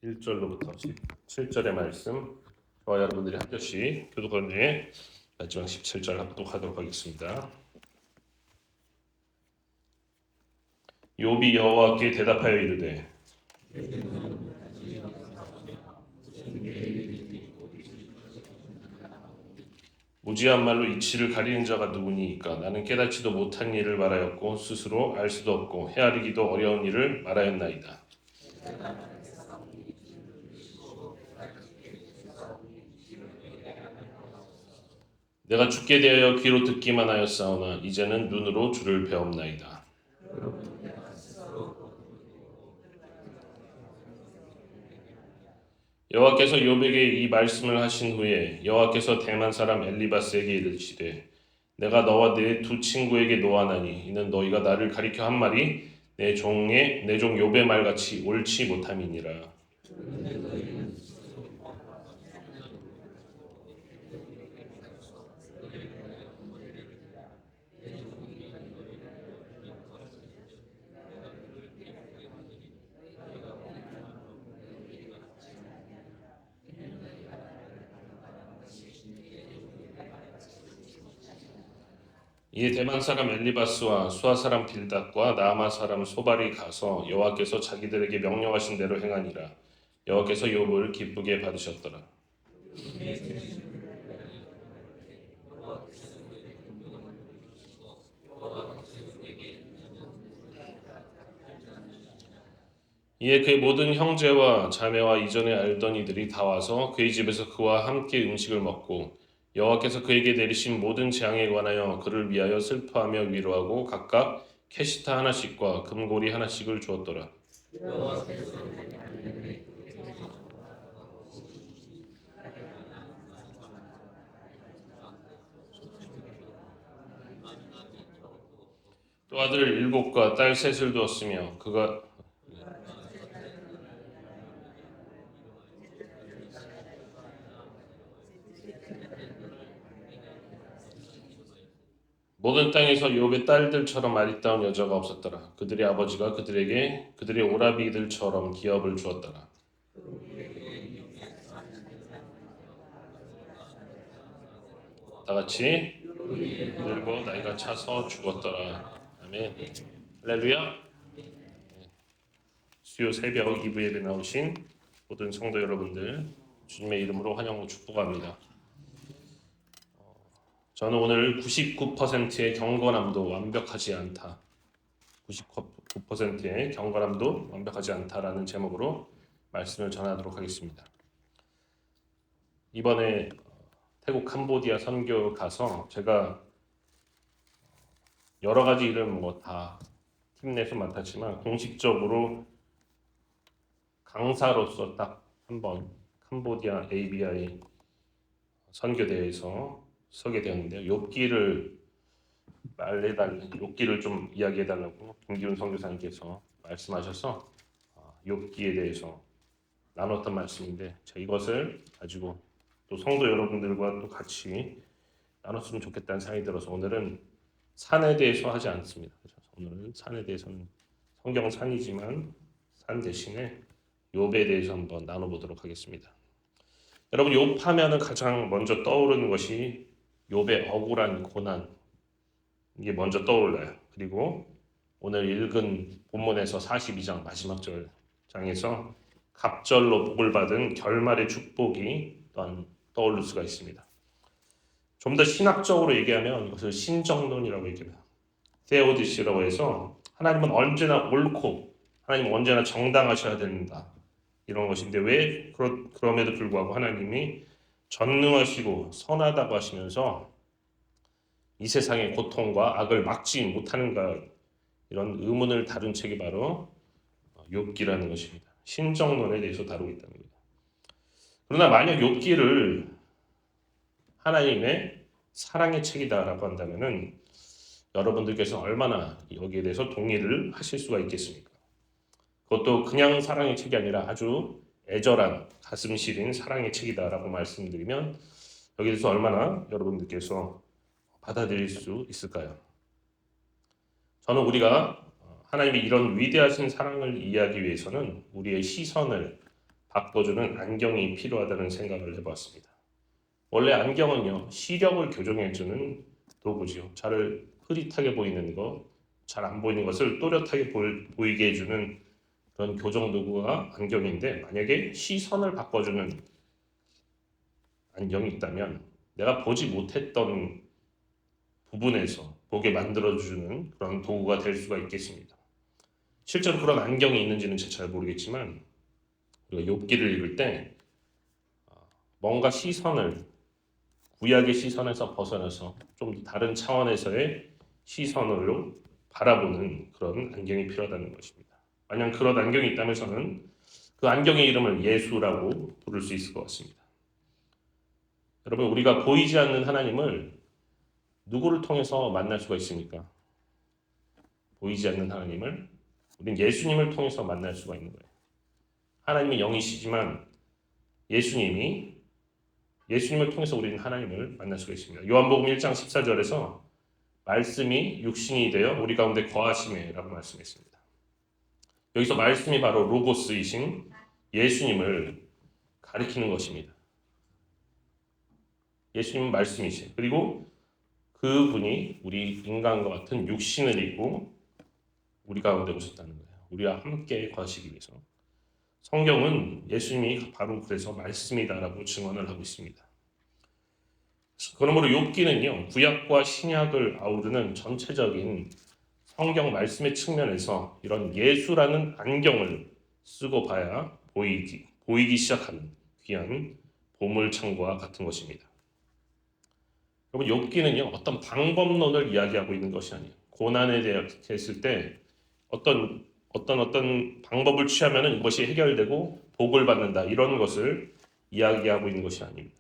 1절로부터 17절의 말씀, 저와 여러분들이 한 절씩 교독한 후에 마지막 17절 합독하도록 하겠습니다. 욥이 여호와께 대답하여 이르되 무지한 말로 이치를 가리는 자가 누구니이까? 나는 깨닫지도 못한 일을 말하였고 스스로 알 수도 없고 헤아리기도 어려운 일을 말하였나이다. 내가 죽게 되어 귀로 듣기만 하였사오나 이제는 눈으로 주를 배옵나이다. 여호와께서 욥에게 이 말씀을 하신 후에 여호와께서 대만 사람 엘리바스에게 이르시되 내가 너와 네 두 친구에게 노하나니 이는 너희가 나를 가리켜 한 말이 내 종 욥의 말같이 옳지 못함이니라. 이에 대만 사람 엘리바스와 수아 사람 빌닷과 나아마 사람 소발이 가서 여호와께서 자기들에게 명령하신 대로 행하니라. 여호와께서 욥을 기쁘게 받으셨더라. 이에 그의 모든 형제와 자매와 이전에 알던 이들이 다 와서 그의 집에서 그와 함께 음식을 먹고 여호와께서 그에게 내리신 모든 재앙에 관하여 그를 위하여 슬퍼하며 위로하고 각각 캐시타 하나씩과 금고리 하나씩을 주었더라. 또 아들 7과 딸 3을 두었으며 그가 모든 땅에서 욥의 딸들처럼 아리따운 여자가 없었더라. 그들의 아버지가 그들에게 그들의 오라비들처럼 기업을 주었더라. 다 같이 늙어 나이가 차서 죽었더라. 아멘. 할렐루야. 수요 새벽 2부 예배 나오신 모든 성도 여러분들 주님의 이름으로 환영 축복합니다. 저는 오늘 99%의 경건함도 완벽하지 않다. 99%의 경건함도 완벽하지 않다라는 제목으로 말씀을 전하도록 하겠습니다. 이번에 태국 캄보디아 선교 가서 제가 여러 가지 일을 다 팀내에서 맡았지만 공식적으로 강사로서 딱 한 번 캄보디아 ABI 선교대회에서 서게 되었는데요. 욥기를 좀 이야기해달라고 김기훈 선교사님께서 말씀하셔서 욥기에 대해서 나눴던 말씀인데 제가 이것을 가지고 또 성도 여러분들과 또 같이 나눴으면 좋겠다는 생각이 들어서 오늘은 산에 대해서 하지 않습니다. 오늘은 산에 대해서는 성경산이지만 산 대신에 욥에 대해서 한번 나눠보도록 하겠습니다. 여러분 욥 하면은 가장 먼저 떠오르는 것이 욥의 억울한 고난 이게 먼저 떠올라요. 그리고 오늘 읽은 본문에서 42장 마지막 장에서 갑절로 복을 받은 결말의 축복이 또한 떠오를 수가 있습니다. 좀 더 신학적으로 얘기하면 이것을 신정론이라고 얘기합니다. 테오디시라고 해서 하나님은 언제나 옳고 하나님은 언제나 정당하셔야 된다. 이런 것인데 왜 그럼에도 불구하고 하나님이 전능하시고 선하다고 하시면서 이 세상의 고통과 악을 막지 못하는가 이런 의문을 다룬 책이 바로 욥기라는 것입니다. 신정론에 대해서 다루고 있다는 겁니다. 그러나 만약 욥기를 하나님의 사랑의 책이다라고 한다면은 여러분들께서 얼마나 여기에 대해서 동의를 하실 수가 있겠습니까? 그것도 그냥 사랑의 책이 아니라 아주 애절한 가슴 시린 사랑의 책이다라고 말씀드리면 여기에 대해서 얼마나 여러분들께서 받아들일 수 있을까요? 저는 우리가 하나님의 이런 위대하신 사랑을 이해하기 위해서는 우리의 시선을 바꿔주는 안경이 필요하다는 생각을 해봤습니다. 원래 안경은요, 시력을 교정해주는 도구죠. 잘 흐릿하게 보이는 것, 잘 안 보이는 것을 또렷하게 보이게 해주는 그런 교정 도구가 안경인데, 만약에 시선을 바꿔주는 안경이 있다면 내가 보지 못했던 부분에서 보게 만들어주는 그런 도구가 될 수가 있겠습니다. 실제로 그런 안경이 있는지는 잘 모르겠지만 우리가 욥기를 읽을 때 뭔가 시선을 구약의 시선에서 벗어나서 좀 다른 차원에서의 시선으로 바라보는 그런 안경이 필요하다는 것입니다. 만약 그런 안경이 있다면 저는 그 안경의 이름을 예수라고 부를 수 있을 것 같습니다. 여러분, 우리가 보이지 않는 하나님을 누구를 통해서 만날 수가 있습니까? 보이지 않는 하나님을 우리는 예수님을 통해서 만날 수가 있는 거예요. 하나님이 영이시지만 예수님을 통해서 우리는 하나님을 만날 수가 있습니다. 요한복음 1장 14절에서 말씀이 육신이 되어 우리 가운데 거하시매라고 말씀했습니다. 여기서 말씀이 바로 로고스이신 예수님을 가리키는 것입니다. 예수님은 말씀이시. 그리고 그분이 우리 인간과 같은 육신을 입고 우리 가운데 오셨다는 거예요. 우리와 함께 거하시기 위해서. 성경은 예수님이 바로 그래서 말씀이다라고 증언을 하고 있습니다. 그러므로 욥기는요, 구약과 신약을 아우르는 전체적인 성경 말씀의 측면에서 이런 예수라는 안경을 쓰고 봐야 보이기 시작하는 귀한 보물창고와 같은 것입니다. 여러분, 욥기는요, 어떤 방법론을 이야기하고 있는 것이 아니에요. 고난에 대했을 때 어떤 방법을 취하면 이것이 해결되고 복을 받는다, 이런 것을 이야기하고 있는 것이 아닙니다.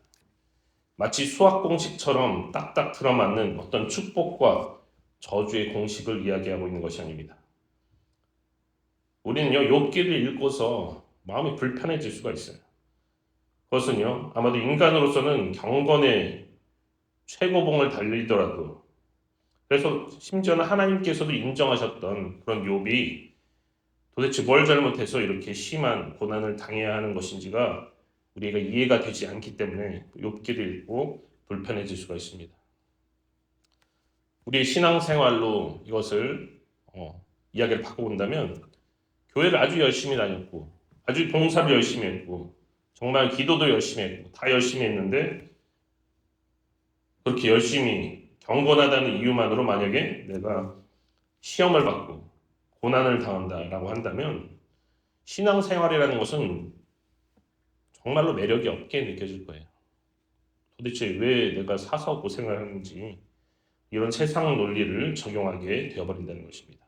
마치 수학 공식처럼 딱딱 들어맞는 어떤 축복과 저주의 공식을 이야기하고 있는 것이 아닙니다. 우리는요, 욥기를 읽고서 마음이 불편해질 수가 있어요. 그것은요, 아마도 인간으로서는 경건의 최고봉을 달리더라도, 그래서 심지어는 하나님께서도 인정하셨던 그런 욥이 도대체 뭘 잘못해서 이렇게 심한 고난을 당해야 하는 것인지가 우리가 이해가 되지 않기 때문에 욥기를 읽고 불편해질 수가 있습니다. 우리의 신앙생활로 이것을 이야기를 바꿔본다면, 교회를 아주 열심히 다녔고 아주 봉사를 열심히 했고 정말 기도도 열심히 했고 다 열심히 했는데, 그렇게 열심히 경건하다는 이유만으로 만약에 내가 시험을 받고 고난을 당한다라고 한다면, 신앙생활이라는 것은 정말로 매력이 없게 느껴질 거예요. 도대체 왜 내가 사서 고생을 하는지, 이런 세상 논리를 적용하게 되어버린다는 것입니다.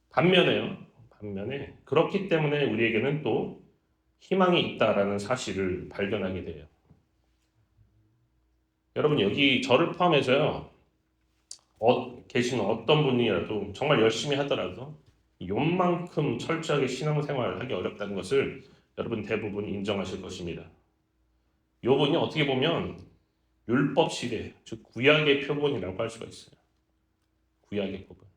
반면에 그렇기 때문에 우리에게는 또 희망이 있다라는 사실을 발견하게 돼요. 여러분, 여기 저를 포함해서요, 계시는 어떤 분이라도 정말 열심히 하더라도 요만큼 철저하게 신앙생활을 하기 어렵다는 것을 여러분 대부분 인정하실 것입니다. 욥은요, 어떻게 보면 율법 시대, 즉 구약의 표본이라고 할 수가 있어요. 구약의 표본.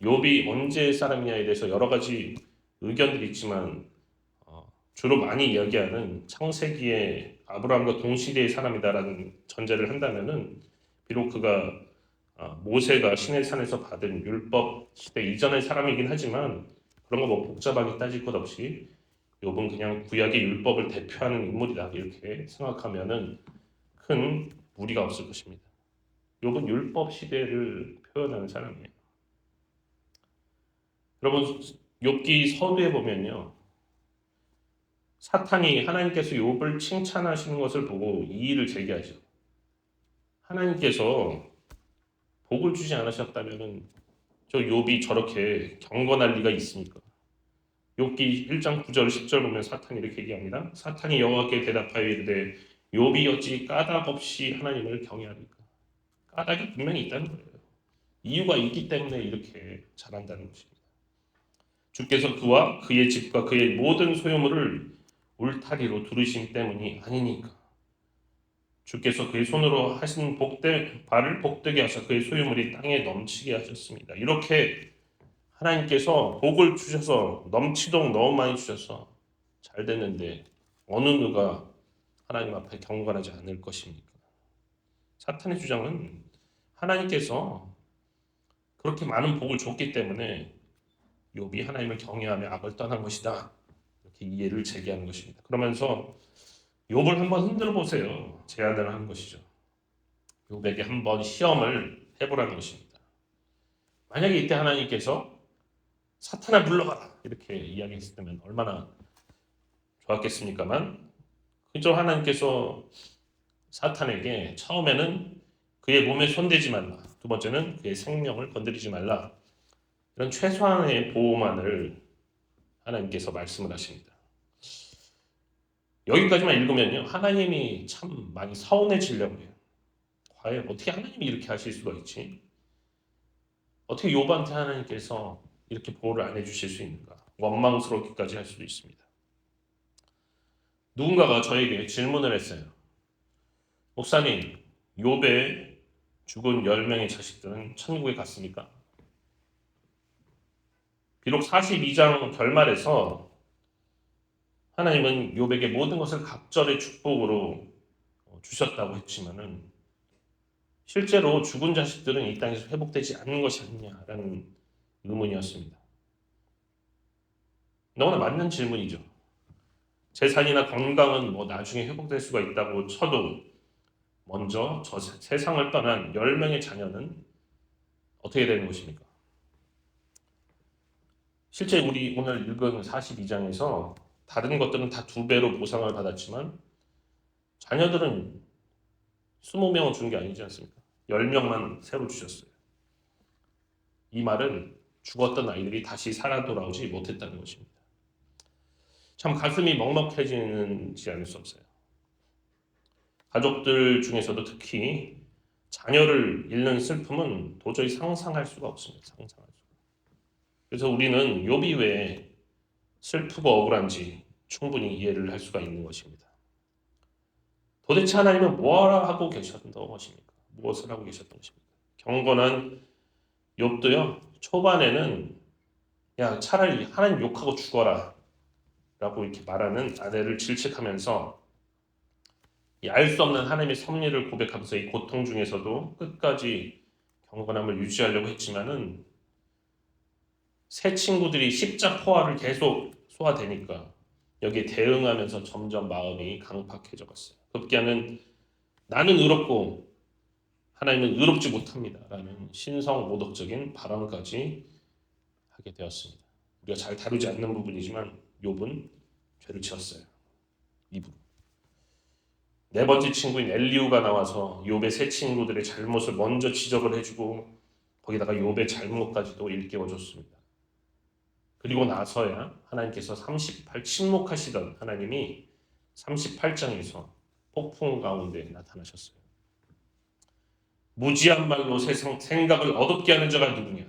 욥이 언제 사람이냐에 대해서 여러 가지 의견들이 있지만 주로 많이 이야기하는 창세기의 아브라함과 동시대의 사람이다라는 전제를 한다면은, 비록 그가 모세가 시내 산에서 받은 율법 시대 이전의 사람이긴 하지만 그런 거 뭐 복잡하게 따질 것 없이 욥은 그냥 구약의 율법을 대표하는 인물이다, 이렇게 생각하면은 큰 무리가 없을 것입니다. 욥은 율법 시대를 표현하는 사람이에요. 여러분, 욥기 서두에 보면요, 사탄이 하나님께서 욥을 칭찬하시는 것을 보고 이의를 제기하죠. 하나님께서 복을 주지 않으셨다면 저 욥이 저렇게 경건할 리가 있습니까? 욥기 1장 9절 10절 보면 사탄이 이렇게 얘기합니다. 사탄이 여호와께 대답하여 이르되 욥이 어찌 까닭 없이 하나님을 경외하리까? 까닭이 분명히 있다는 거예요. 이유가 있기 때문에 이렇게 잘한다는 것입니다. 주께서 그와 그의 집과 그의 모든 소유물을 울타리로 두르심 때문이 아니니까. 주께서 그의 손으로 하신 발을 복되게 하사 그의 소유물이 땅에 넘치게 하셨습니다. 이렇게 하나님께서 복을 주셔서 넘치도록 너무 많이 주셔서 잘 됐는데 어느 누가 하나님 앞에 경건하지 않을 것입니까? 사탄의 주장은 하나님께서 그렇게 많은 복을 줬기 때문에 욥이 하나님을 경외하며 악을 떠난 것이다. 이렇게 이해를 제기하는 것입니다. 그러면서 욥을 한번 흔들어 보세요. 제안을 한 것이죠. 욥에게 한번 시험을 해보라는 것입니다. 만약에 이때 하나님께서 사탄아 물러가라 이렇게 이야기했으면 얼마나 좋았겠습니까만 그저 하나님께서 사탄에게 처음에는 그의 몸에 손대지 말라. 두 번째는 그의 생명을 건드리지 말라. 이런 최소한의 보호만을 하나님께서 말씀을 하십니다. 여기까지만 읽으면요. 하나님이 참 많이 서운해지려고 해요. 과연 어떻게 하나님이 이렇게 하실 수가 있지? 어떻게 욥한테 하나님께서 이렇게 보호를 안 해주실 수 있는가? 원망스럽기까지 할 수도 있습니다. 누군가가 저에게 질문을 했어요. 목사님, 욥의 죽은 10명의 자식들은 천국에 갔습니까? 비록 42장 결말에서 하나님은 욥에게 모든 것을 갑절의 축복으로 주셨다고 했지만은 실제로 죽은 자식들은 이 땅에서 회복되지 않는 것이 아니냐라는 의문이었습니다. 너무나 맞는 질문이죠. 재산이나 건강은 뭐 나중에 회복될 수가 있다고 쳐도 먼저 저 세상을 떠난 10명의 자녀는 어떻게 되는 것입니까? 실제 우리 오늘 읽은 42장에서 다른 것들은 다 2배로 보상을 받았지만 자녀들은 20명을 준 게 아니지 않습니까? 10명만 새로 주셨어요. 이 말은 죽었던 아이들이 다시 살아 돌아오지 못했다는 것입니다. 참 가슴이 먹먹해지는지 않을 수 없어요. 가족들 중에서도 특히 자녀를 잃는 슬픔은 도저히 상상할 수가 없습니다. 상상할 수가. 그래서 우리는 욥이 왜 슬프고 억울한지 충분히 이해를 할 수가 있는 것입니다. 도대체 하나님은 뭘 하고 계셨던 것입니까? 무엇을 하고 계셨던 것입니까? 경건한 욥도요. 초반에는 야 차라리 하나님 욕하고 죽어라 라고 이렇게 말하는 아내를 질책하면서 알 수 없는 하나님의 섭리를 고백하면서 이 고통 중에서도 끝까지 경건함을 유지하려고 했지만은 새 친구들이 십자포화를 계속 쏘아대니까 여기에 대응하면서 점점 마음이 강팍해져 갔어요. 급기야는 나는 의롭고 하나님은 의롭지 못합니다 라는 신성모독적인 발언까지 하게 되었습니다. 우리가 잘 다루지 않는 부분이지만 욥은 죄를 지었어요. 입으로. 네 번째 친구인 엘리후가 나와서 욥의 세 친구들의 잘못을 먼저 지적을 해주고 거기다가 욥의 잘못까지도 일깨워줬습니다. 그리고 나서야 하나님께서 38 침묵하시던 하나님이 38장에서 폭풍 가운데 나타나셨어요. 무지한 말로 생각을 어둡게 하는 자가 누구냐?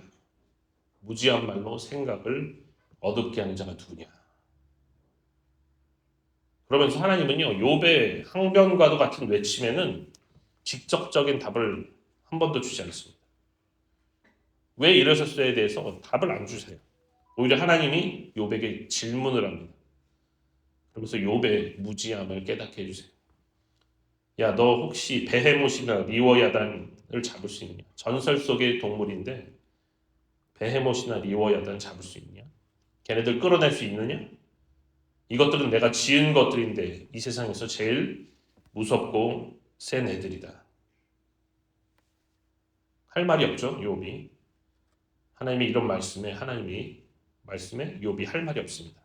무지한 말로 생각을 어둡게 하는 자가 누구냐? 그러면서 하나님은요, 욥의 항변과도 같은 외침에는 직접적인 답을 한 번도 주지 않습니다. 왜 이러셨어에 대해서 답을 안 주세요. 오히려 하나님이 욥에게 질문을 합니다. 그러면서 욥의 무지함을 깨닫게 해주세요. 야, 너 혹시 베헤못이나 리워야단을 잡을 수 있냐? 전설 속의 동물인데 베헤못이나 리워야단 잡을 수 있냐? 걔네들 끌어낼 수 있느냐? 이것들은 내가 지은 것들인데 이 세상에서 제일 무섭고 센 애들이다. 할 말이 없죠, 욥이. 하나님의 이런 말씀에 욥이 할 말이 없습니다.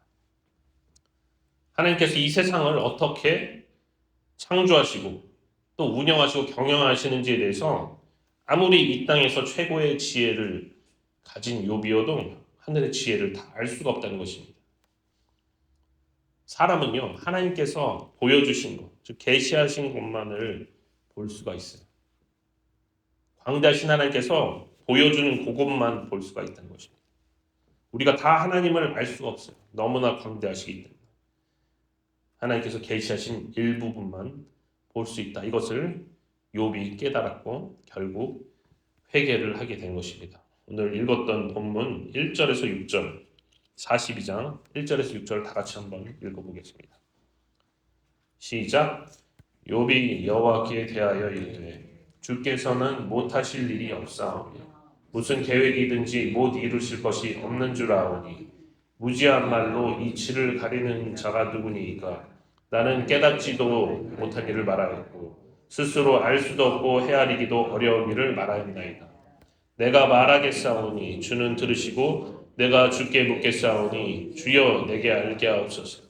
하나님께서 이 세상을 어떻게 창조하시고 또 운영하시고 경영하시는지에 대해서 아무리 이 땅에서 최고의 지혜를 가진 욥이어도 하늘의 지혜를 다 알 수가 없다는 것입니다. 사람은요, 하나님께서 보여주신 것, 즉 계시하신 것만을 볼 수가 있어요. 광대하신 하나님께서 보여주는 그것만 볼 수가 있다는 것입니다. 우리가 다 하나님을 알 수가 없어요. 너무나 광대하시기 때문에. 하나님께서 계시하신 일부분만 볼 수 있다. 이것을 욥이 깨달았고 결국 회개를 하게 된 것입니다. 오늘 읽었던 본문 1절에서 6절 42장 1절에서 6절 다 같이 한번 읽어보겠습니다. 시작. 욥이 여호와께 대하여 이르되 주께서는 못하실 일이 없사오니 무슨 계획이든지 못 이루실 것이 없는 줄 아오니 무지한 말로 이치를 가리는 자가 누구니이까. 나는 깨닫지도 못한 일을 말하였고 스스로 알 수도 없고 헤아리기도 어려운 일을 말하였나이다. 내가 말하겠사오니 주는 들으시고 내가 주께 묻겠사오니 주여 내게 알게 하옵소서.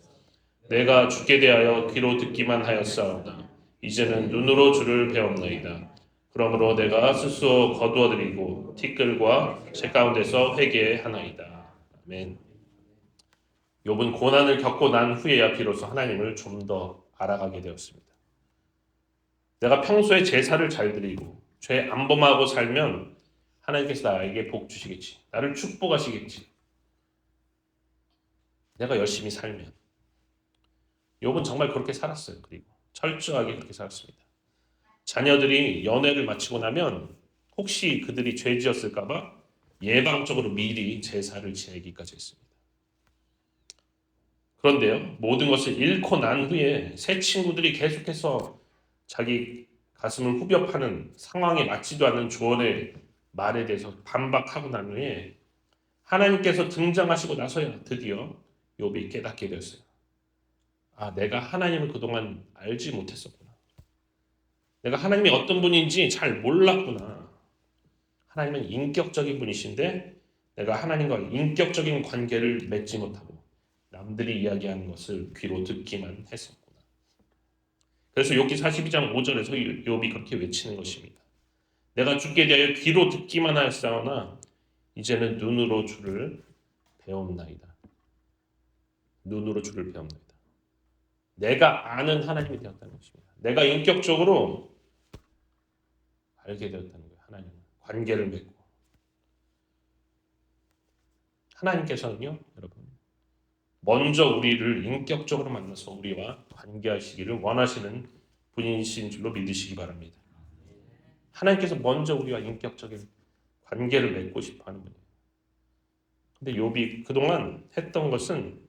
내가 주께 대하여 귀로 듣기만 하였사오나 이제는 눈으로 주를 배웠나이다. 그러므로 내가 스스로 거두어드리고 티끌과 새 가운데서 회개하나이다. 아멘. 욥은 고난을 겪고 난 후에야 비로소 하나님을 좀 더 알아가게 되었습니다. 내가 평소에 제사를 잘 드리고 죄 안 범하고 살면 하나님께서 나에게 복 주시겠지. 나를 축복하시겠지. 내가 열심히 살면. 욥은 정말 그렇게 살았어요. 그리고 철저하게 그렇게 살았습니다. 자녀들이 연애를 마치고 나면 혹시 그들이 죄 지었을까 봐 예방적으로 미리 제사를 지내기까지 했습니다. 그런데요, 모든 것을 잃고 난 후에 새 친구들이 계속해서 자기 가슴을 후벼 파는 상황에 맞지도 않는 조언의 말에 대해서 반박하고 난 후에 하나님께서 등장하시고 나서야 드디어 욥이 깨닫게 되었어요. 아, 내가 하나님을 그동안 알지 못했었구나. 내가 하나님이 어떤 분인지 잘 몰랐구나. 하나님은 인격적인 분이신데 내가 하나님과 인격적인 관계를 맺지 못하고 남들이 이야기하는 것을 귀로 듣기만 했었구나. 그래서 욥기 42장 5절에서 욥이 그렇게 외치는 것입니다. 내가 주께 대하여 귀로 듣기만 하였사오나 이제는 눈으로 주를 배웠나이다. 눈으로 주를 배웠나이다. 내가 아는 하나님이 되었다는 것입니다. 내가 인격적으로 알게 되었다는 거예요. 하나님 관계를 맺고 하나님께서는요, 여러분 먼저 우리를 인격적으로 만나서 우리와 관계하시기를 원하시는 분이신 줄로 믿으시기 바랍니다. 하나님께서 먼저 우리와 인격적인 관계를 맺고 싶어하는 분이에요. 근데 욥이 그동안 했던 것은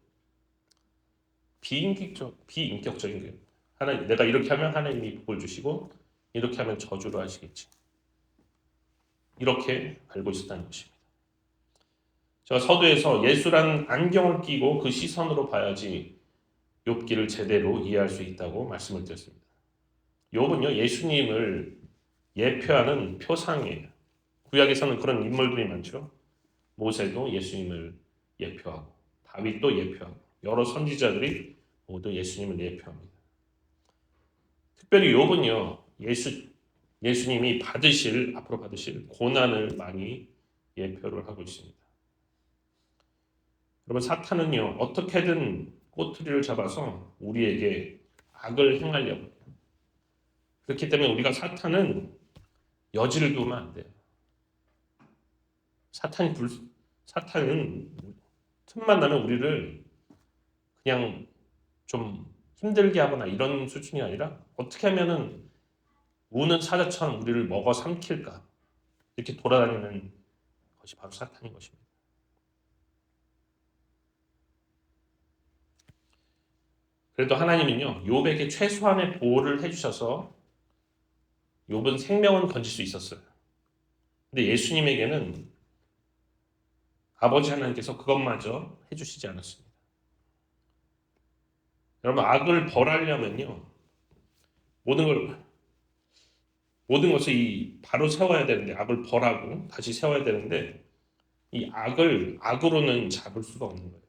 비인격적인 거예요. 하나님, 내가 이렇게 하면 하나님이 복을 주시고 이렇게 하면 저주를 하시겠지. 이렇게 알고 있었다는 것입니다. 제가 서두에서 예수란 안경을 끼고 그 시선으로 봐야지 욥기를 제대로 이해할 수 있다고 말씀을 드렸습니다. 욥은요, 예수님을 예표하는 표상이에요. 구약에서는 그런 인물들이 많죠. 모세도 예수님을 예표하고 다윗도 예표하고 여러 선지자들이 모두 예수님을 예표합니다. 특별히 욥은요, 예수님이 앞으로 받으실 고난을 많이 예표를 하고 있습니다. 여러분, 사탄은요, 어떻게든 꼬투리를 잡아서 우리에게 악을 행하려고 해요. 그렇기 때문에 우리가 사탄은 여지를 두면 안 돼요. 사탄은 틈만 나면 우리를 그냥 좀 힘들게 하거나 이런 수준이 아니라 어떻게 하면은 우는 사자처럼 우리를 먹어 삼킬까 이렇게 돌아다니는 것이 바로 사탄인 것입니다. 그래도 하나님은요, 욥에게 최소한의 보호를 해주셔서 욥은 생명은 건질 수 있었어요. 근데 예수님에게는 아버지 하나님께서 그것마저 해주시지 않았습니다. 여러분, 악을 벌하려면요, 모든 것을 바로 세워야 되는데, 악을 벌하고 다시 세워야 되는데, 이 악을 악으로는 잡을 수가 없는 거예요.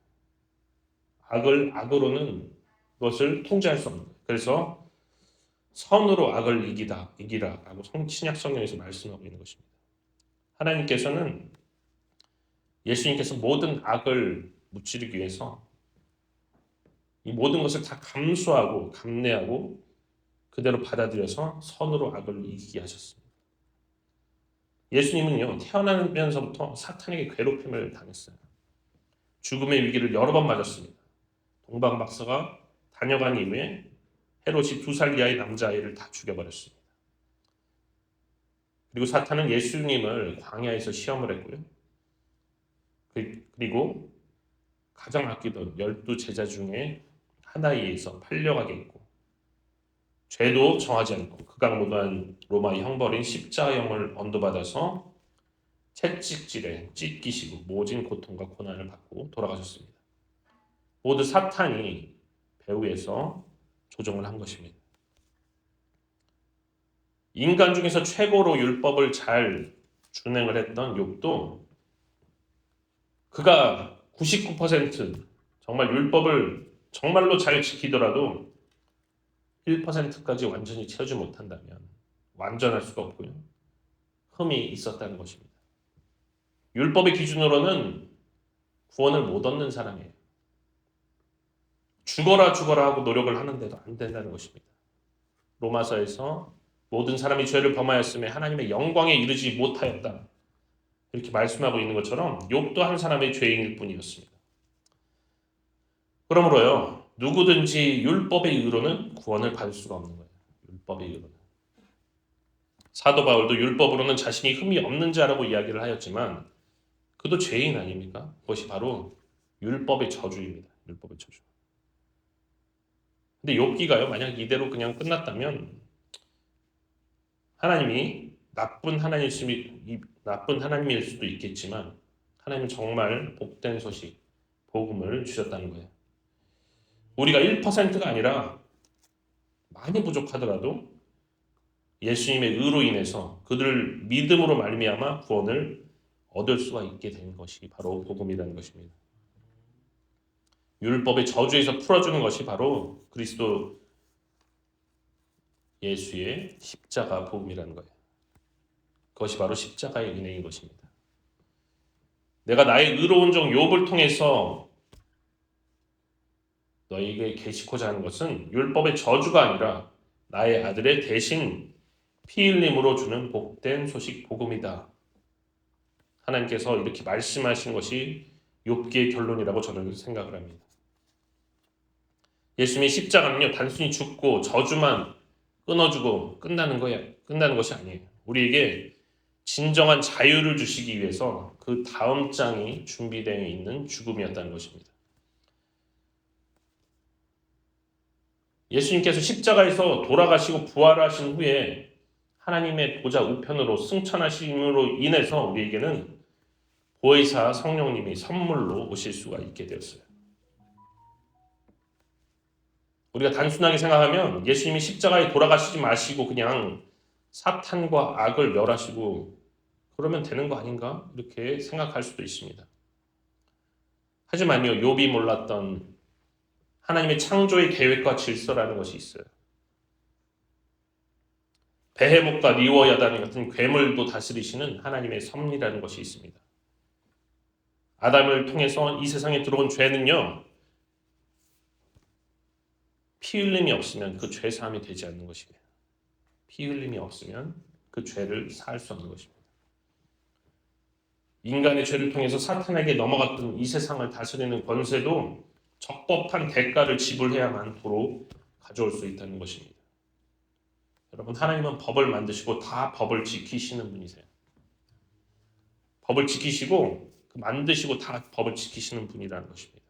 악을 악으로는 그것을 통제할 수 없는 거예요. 그래서 선으로 악을 이기라라고 신약 성경에서 말씀하고 있는 것입니다. 하나님께서는 예수님께서 모든 악을 무찌르기 위해서 이 모든 것을 다 감수하고 감내하고 그대로 받아들여서 선으로 악을 이기게 하셨습니다. 예수님은요, 태어나면서부터 사탄에게 괴롭힘을 당했어요. 죽음의 위기를 여러 번 맞았습니다. 동방박사가 다녀간 이후에 헤롯이 2살 이하의 남자아이를 다 죽여버렸습니다. 그리고 사탄은 예수님을 광야에서 시험을 했고요. 그리고 가장 아끼던 12제자 중에 하나에 의해서 팔려가게 했고 죄도 정하지 않고 극악무도한 로마의 형벌인 십자가형을 언도받아서 채찍질에 찢기시고 모진 고통과 고난을 받고 돌아가셨습니다. 모두 사탄이 배후에서 조종을 한 것입니다. 인간 중에서 최고로 율법을 잘 준행을 했던 욥도 그가 99% 정말 율법을 정말로 잘 지키더라도 1%까지 완전히 채우지 못한다면 완전할 수가 없고요. 흠이 있었다는 것입니다. 율법의 기준으로는 구원을 못 얻는 사람이에요. 죽어라 하고 노력을 하는데도 안 된다는 것입니다. 로마서에서 모든 사람이 죄를 범하였음에 하나님의 영광에 이르지 못하였다. 이렇게 말씀하고 있는 것처럼 욥도 한 사람의 죄인일 뿐이었습니다. 그러므로요. 누구든지 율법의 의로는 구원을 받을 수가 없는 거예요. 율법의 의로는. 사도 바울도 율법으로는 자신이 흠이 없는 자라고 이야기를 하였지만 그도 죄인 아닙니까? 그것이 바로 율법의 저주입니다. 율법의 저주. 근데 욥기가요. 만약 이대로 그냥 끝났다면 하나님이 나쁜 하나님일 수도 있겠지만 하나님은 정말 복된 소식, 복음을 주셨다는 거예요. 우리가 1%가 아니라 많이 부족하더라도 예수님의 의로 인해서 그들을 믿음으로 말미암아 구원을 얻을 수가 있게 된 것이 바로 복음이라는 것입니다. 율법의 저주에서 풀어주는 것이 바로 그리스도 예수의 십자가 복음이라는 거예요. 그것이 바로 십자가의 은혜인 것입니다. 내가 나의 의로운 종 욥을 통해서 너에게 계시고자 하는 것은 율법의 저주가 아니라 나의 아들의 대신 피 흘림으로 주는 복된 소식 복음이다. 하나님께서 이렇게 말씀하신 것이 욥기의 결론이라고 저는 생각을 합니다. 예수님의 십자가는요 단순히 죽고 저주만 끊어주고 끝나는 것이 아니에요. 우리에게 진정한 자유를 주시기 위해서 그 다음 장이 준비되어 있는 죽음이었다는 것입니다. 예수님께서 십자가에서 돌아가시고 부활하신 후에 하나님의 보좌 우편으로 승천하심으로 인해서 우리에게는 보혜사 성령님이 선물로 오실 수가 있게 되었어요. 우리가 단순하게 생각하면 예수님이 십자가에 돌아가시지 마시고 그냥 사탄과 악을 멸하시고 그러면 되는 거 아닌가? 이렇게 생각할 수도 있습니다. 하지만요, 욥이 몰랐던 하나님의 창조의 계획과 질서라는 것이 있어요. 베헤못과 리워야단 같은 괴물도 다스리시는 하나님의 섭리라는 것이 있습니다. 아담을 통해서 이 세상에 들어온 죄는요, 피 흘림이 없으면 그 죄 사함이 되지 않는 것이에요. 피 흘림이 없으면 그 죄를 사할 수 없는 것입니다. 인간의 죄를 통해서 사탄에게 넘어갔던 이 세상을 다스리는 권세도 적법한 대가를 지불해야만 도로 가져올 수 있다는 것입니다. 여러분, 하나님은 법을 만드시고 다 법을 지키시는 분이세요. 법을 지키시고 만드시고 다 법을 지키시는 분이라는 것입니다.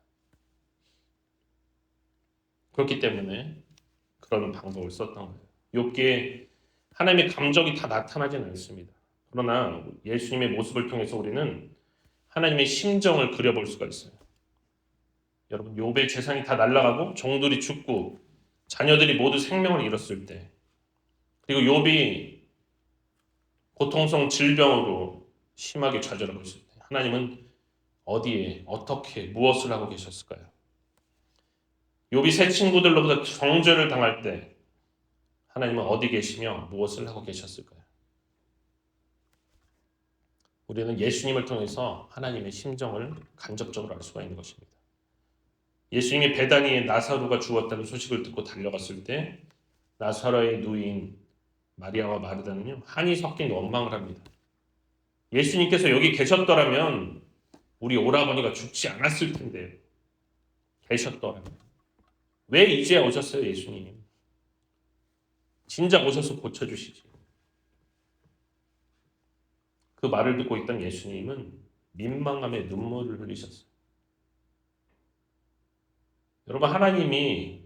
그렇기 때문에 그런 방법을 썼던 거예요. 욥기에 하나님의 감정이 다 나타나지는 않습니다. 그러나 예수님의 모습을 통해서 우리는 하나님의 심정을 그려볼 수가 있어요. 여러분, 욥의 재산이 다 날아가고 종들이 죽고 자녀들이 모두 생명을 잃었을 때, 그리고 욥이 고통성 질병으로 심하게 좌절하고 있을 때 하나님은 어디에 어떻게 무엇을 하고 계셨을까요? 욥이 세 친구들로부터 정죄를 당할 때 하나님은 어디 계시며 무엇을 하고 계셨을까요? 우리는 예수님을 통해서 하나님의 심정을 간접적으로 알 수가 있는 것입니다. 예수님이 베다니에 나사로가 죽었다는 소식을 듣고 달려갔을 때 나사로의 누이인 마리아와 마르다는요 한이 섞인 원망을 합니다. 예수님께서 여기 계셨더라면 우리 오라버니가 죽지 않았을 텐데 계셨더라면 왜 이제 오셨어요 예수님? 진작 오셔서 고쳐주시지. 그 말을 듣고 있던 예수님은 민망함에 눈물을 흘리셨어요. 여러분, 하나님이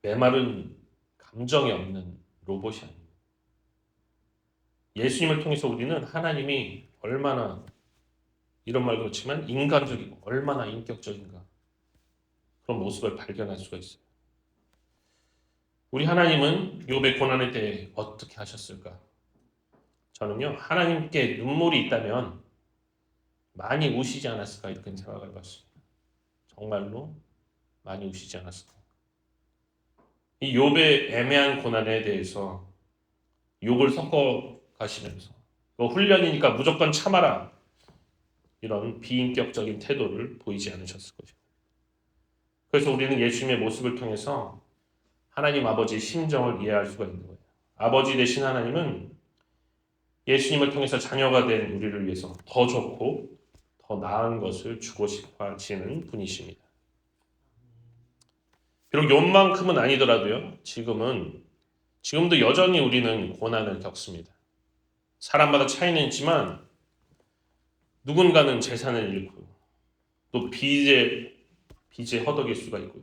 메마른 감정이 없는 로봇이 아니에요. 예수님을 통해서 우리는 하나님이 얼마나, 이런 말 그렇지만 인간적이고 얼마나 인격적인가, 그런 모습을 발견할 수가 있어요. 우리 하나님은 욥의 고난에 대해 어떻게 하셨을까? 저는요, 하나님께 눈물이 있다면 많이 우시지 않았을까, 이렇게 생각을 해봤습니다. 정말로 많이 우시지 않았을까. 이 욥의 애매한 고난에 대해서 욕을 섞어 가시면서 훈련이니까 무조건 참아라, 이런 비인격적인 태도를 보이지 않으셨을 거죠. 그래서 우리는 예수님의 모습을 통해서 하나님 아버지의 심정을 이해할 수가 있는 거예요. 아버지 되신 하나님은 예수님을 통해서 자녀가 된 우리를 위해서 더 좋고 더 나은 것을 주고 싶어 하시는 분이십니다. 비록 욥만큼은 아니더라도요, 지금도 여전히 우리는 고난을 겪습니다. 사람마다 차이는 있지만 누군가는 재산을 잃고 또 빚에 허덕일 수가 있고요.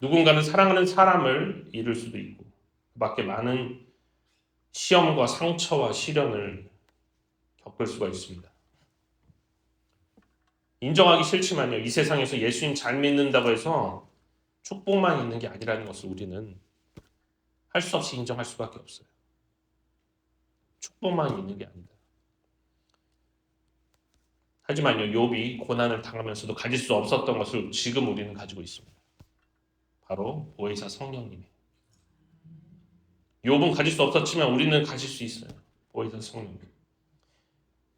누군가는 사랑하는 사람을 잃을 수도 있고, 그 밖에 많은 시험과 상처와 시련을 겪을 수가 있습니다. 인정하기 싫지만요, 이 세상에서 예수님 잘 믿는다고 해서 축복만 있는 게 아니라는 것을 우리는 할 수 없이 인정할 수밖에 없어요. 축복만 있는 게 아니다. 하지만요, 욥이 고난을 당하면서도 가질 수 없었던 것을 지금 우리는 가지고 있습니다. 바로 보혜사 성령님이. 욥은 가질 수 없었지만 우리는 가질 수 있어요. 보혜사 성령님.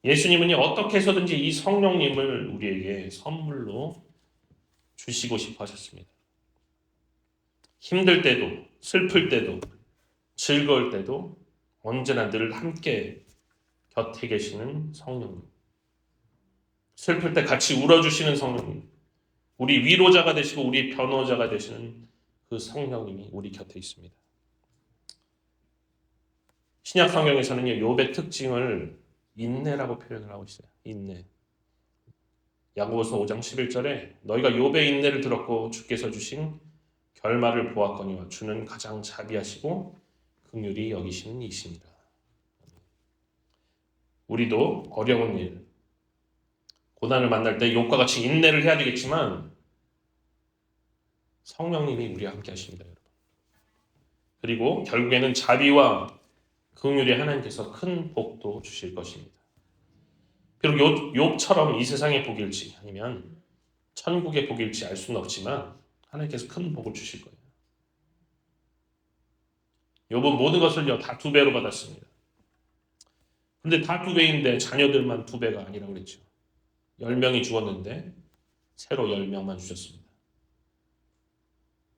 예수님은요, 어떻게 해서든지 이 성령님을 우리에게 선물로 주시고 싶어 하셨습니다. 힘들 때도, 슬플 때도, 즐거울 때도 언제나 늘 함께 곁에 계시는 성령님. 슬플 때 같이 울어주시는 성령님. 우리 위로자가 되시고 우리 변호자가 되시는 그 성령님이 우리 곁에 있습니다. 신약 성경에서는요, 욥의 특징을 인내라고 표현을 하고 있어요. 인내. 야고보서 5장 11절에 너희가 욥의 인내를 들었고 주께서 주신 결말을 보았거니와 주는 가장 자비하시고 긍휼히 여기시는 이시니라. 우리도 어려운 일, 고난을 만날 때 욥과 같이 인내를 해야 되겠지만 성령님이 우리와 함께 하십니다, 여러분. 그리고 결국에는 자비와 긍휼이 하나님께서 큰 복도 주실 것입니다. 비록 욥처럼 이 세상의 복일지 아니면 천국의 복일지 알 수는 없지만 하나님께서 큰 복을 주실 거예요. 욥은 모든 것을요 다 2배로 받았습니다. 그런데 다 2배인데 자녀들만 2배가 아니라고 그랬죠. 10명이 죽었는데 새로 10명만 주셨습니다.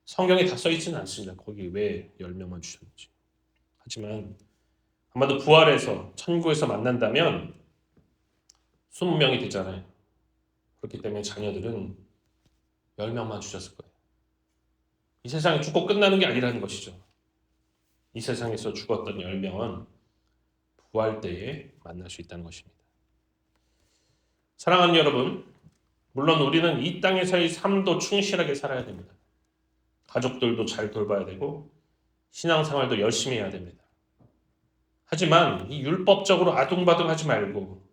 성경에 다 써있지는 않습니다. 거기 왜 10명만 주셨는지. 하지만 아마도 부활해서 천국에서 만난다면 20명이 되잖아요. 그렇기 때문에 자녀들은 10명만 주셨을 거예요. 이 세상에 죽고 끝나는 게 아니라는 것이죠. 이 세상에서 죽었던 10명은 부활 때에 만날 수 있다는 것입니다. 사랑하는 여러분, 물론 우리는 이 땅에서의 삶도 충실하게 살아야 됩니다. 가족들도 잘 돌봐야 되고 신앙생활도 열심히 해야 됩니다. 하지만 이 율법적으로 아둥바둥하지 말고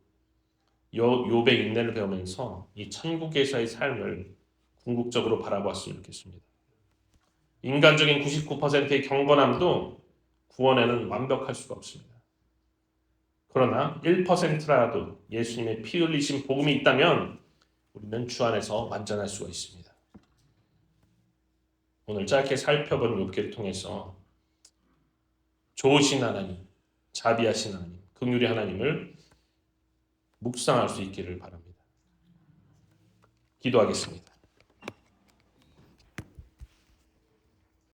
욥의 인내를 배우면서 이 천국에서의 삶을 궁극적으로 바라보았으면 좋겠습니다. 인간적인 99%의 경건함도 구원에는 완벽할 수가 없습니다. 그러나 1%라도 예수님의 피 흘리신 복음이 있다면 우리는 주 안에서 완전할 수가 있습니다. 오늘 짧게 살펴본 욥기를 통해서 좋으신 하나님, 자비하신 하나님, 긍휼의 하나님을 묵상할 수 있기를 바랍니다. 기도하겠습니다.